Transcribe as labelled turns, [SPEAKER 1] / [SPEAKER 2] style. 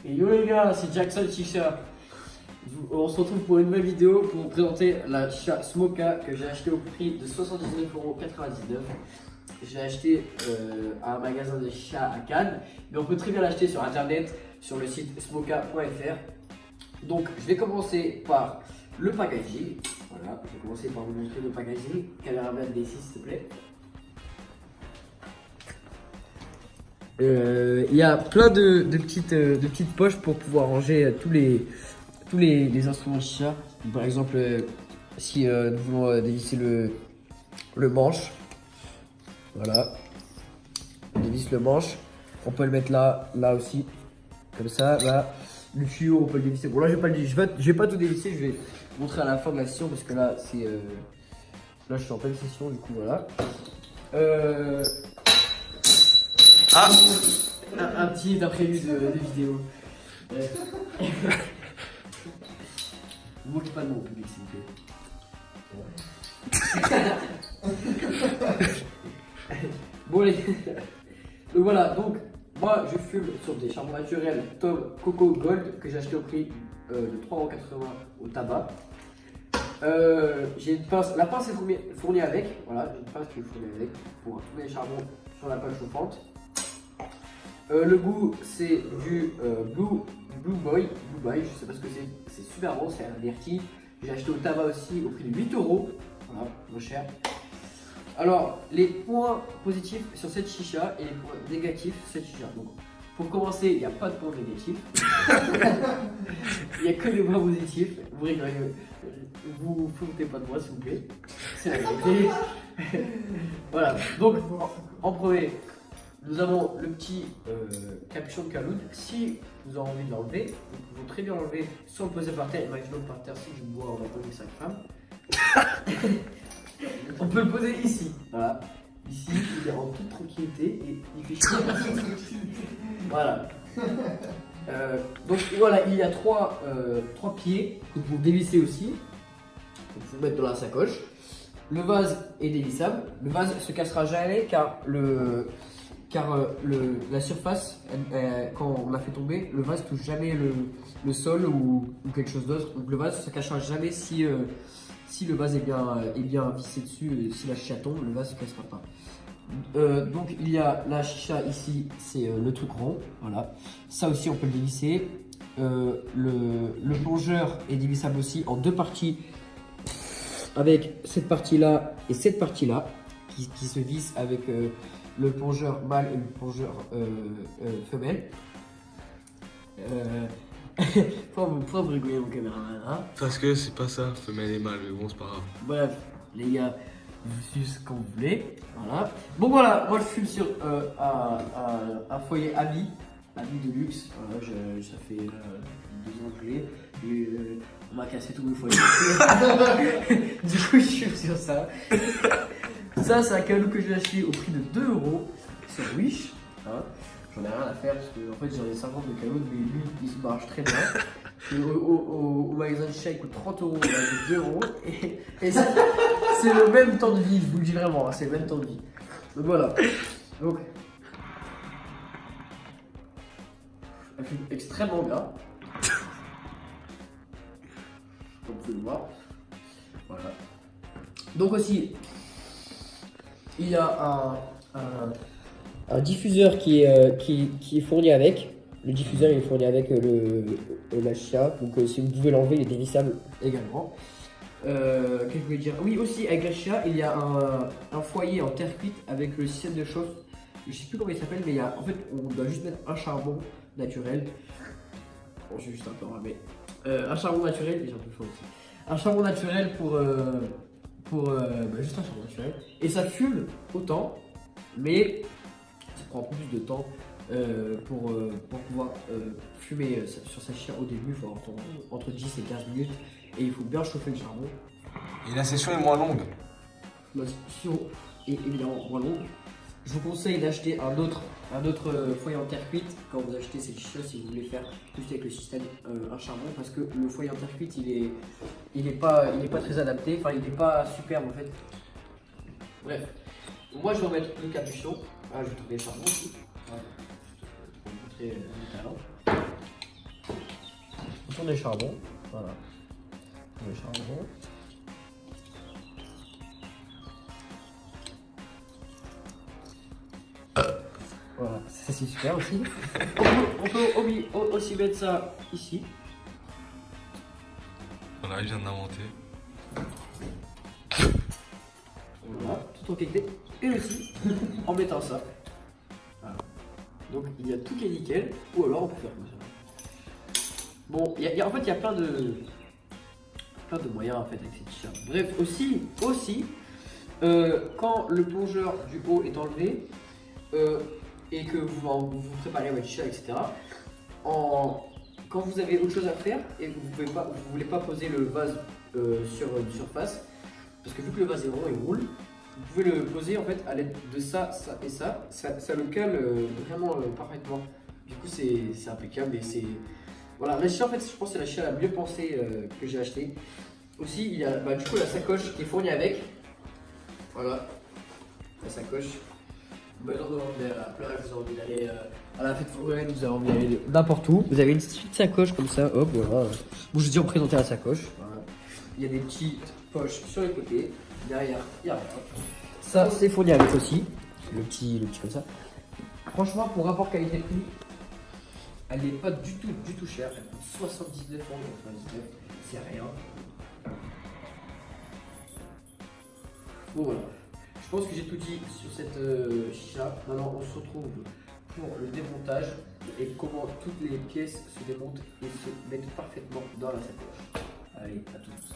[SPEAKER 1] Et yo les gars, c'est Jackson Chicha. On se retrouve pour une nouvelle vidéo pour vous présenter la chicha Smoka que j'ai acheté au prix de 79,99 €. Je l'ai acheté à un magasin de chicha à Cannes, mais on peut très bien l'acheter sur internet sur le site smoka.fr. Donc je vais commencer par le packaging. Voilà, je vais commencer par vous montrer le packaging. Caméra man ici s'il te plaît. Il y a plein de petites poches pour pouvoir ranger tous les instruments de chicha. Par exemple, si nous voulons dévisser le manche, voilà, on dévisse le manche, on peut le mettre là aussi, comme ça, là. Le tuyau, on peut le dévisser. Bon, là, je vais pas tout dévisser, je vais montrer à la fin de la session parce que là, c'est là, je suis en pleine session, du coup, voilà. Un petit imprévu de vidéo. Vous moquez pas de mon public, s'il vous plaît. Bon, les... Donc voilà, donc moi je fume sur des charbons naturels Tom Coco Gold que j'ai acheté au prix de 3,80 € au tabac. J'ai une pince, la pince est fournie avec, voilà, j'ai une pince qui est fournie avec pour tourner les charbons sur la pâte chauffante. Le goût c'est du Blue Boy, je sais pas ce que c'est super bon, c'est un averti. J'ai acheté au tabac aussi au prix de 8 €, voilà, moins cher. Alors, les points positifs sur cette chicha et les points négatifs sur cette chicha. Donc, pour commencer, il n'y a pas de points négatifs. Il n'y a que des points positifs. Vous rigolez, vous foutez pas de moi s'il vous plaît. C'est la vérité. Voilà, donc en premier, nous avons le petit capuchon de Kaloud. Si vous avez envie de l'enlever, vous pouvez très bien l'enlever soit le poser par terre. Imaginons par terre, si je bois, on va poser 5 grammes. On peut le poser ici, voilà. Ici, il est en toute tranquillité et il fait chier. Voilà. Donc voilà, il y a trois pieds que vous dévissez aussi. Vous pouvez mettre dans la sacoche. Le vase est dévissable. Le vase se cassera jamais car la surface, quand on l'a fait tomber, le vase touche jamais le sol ou quelque chose d'autre. Donc le vase se cachera jamais si le vase est bien vissé dessus, si la chicha tombe, le vase ne se cassera pas. Donc il y a la chicha ici, c'est le truc rond, voilà. Ça aussi on peut le dévisser. Le plongeur est dévissable aussi en deux parties, avec cette partie-là et cette partie-là, qui se vissent avec le plongeur mâle et le plongeur femelle. Pourquoi vous rigolez mon caméraman, hein?
[SPEAKER 2] Parce que c'est pas ça, femelle et mâle, mais bon, c'est pas grave.
[SPEAKER 1] Bref, les gars, vous suivez ce qu'on voulait, voilà. Bon voilà, moi je fume sur un foyer Ami de luxe, voilà, ça fait 2 ans que je l'ai, et on m'a cassé tous mes foyers. Du coup je fume sur ça. Ça c'est un cadeau que j'ai acheté au prix de 2 € sur Wish, hein. J'en ai rien à faire parce que en fait j'en ai 50 de cadeaux, mais lui il se marche très bien. Au magasin de chèque coûte 30 €, là j'ai 2 € et c'est le même temps de vie, je vous le dis vraiment, hein, c'est le même temps de vie. Donc voilà. Donc elle fume extrêmement bien. Comme vous pouvez le voir. Voilà. Donc aussi il y a un diffuseur qui est fourni avec. Le diffuseur il est fourni avec la chicha. Donc si vous pouvez l'enlever, il est dévissable également. Qu'est-ce que je voulais dire? Oui, aussi avec la chicha, il y a un foyer en terre cuite avec le système de chauffe. Je sais plus comment il s'appelle, mais en fait on doit juste mettre un charbon naturel. Bon, je suis juste un peu ramé. Un charbon naturel, et j'ai un peu chaud aussi. Un charbon naturel juste un charbon naturel. Et ça fume autant, mais ça prend plus de temps pour pouvoir fumer sur sa chicha au début. Il faut avoir entre 10 et 15 minutes et il faut bien chauffer le charbon.
[SPEAKER 2] Et la session est moins longue.
[SPEAKER 1] La session est évidemment moins longue. Je vous conseille d'acheter un autre foyer en terre cuite quand vous achetez cette chicha si vous voulez faire juste avec le système un charbon, parce que le foyer en terre cuite il est pas très adapté, enfin il n'est pas superbe en fait. Bref, moi je vais remettre le capuchon. Ah, je vais trouver le charbon aussi. Voilà. Pour vous montrer mon talent. tournez charbon. Voilà. Tournez charbon. Voilà, ça c'est super aussi. On peut aussi mettre ça ici.
[SPEAKER 2] Voilà, il vient d'inventer.
[SPEAKER 1] Voilà, tout en qualité. Et aussi en mettant ça. Voilà. Donc il y a tout qui est nickel. Ou alors on peut faire comme ça. Bon, en fait il y a plein de moyens en fait avec ces t-shirts. Bref, aussi quand le plongeur du haut est enlevé et que vous préparez votre t-shirt, etc. Quand vous avez autre chose à faire et que vous voulez pas poser le vase sur une surface, parce que vu que le vase est rond et roule, vous pouvez le poser en fait à l'aide de ça et ça le cale vraiment parfaitement. Du coup c'est impeccable et c'est... Voilà, la chia en fait je pense que c'est la chia la mieux pensée que j'ai acheté. Aussi il y a du coup la sacoche qui est fournie avec. Voilà, la sacoche. Bah, genre de la plage, vous avez envie d'aller à la fête foraine, vous avez envie d'aller n'importe où. Vous avez une petite sacoche comme ça, hop, voilà. Bon, je vais dire présenter la sacoche. Voilà. Il y a des petites poches sur les côtés. Derrière, il y a rien. Ça, c'est fourni avec aussi. Le petit comme ça. Franchement, pour rapport qualité-prix, elle n'est pas du tout chère. Elle coûte 79 €, c'est rien. Bon, voilà. Je pense que j'ai tout dit sur cette chicha. Maintenant, on se retrouve pour le démontage et comment toutes les pièces se démontent et se mettent parfaitement dans la sacoche. Allez, à tous.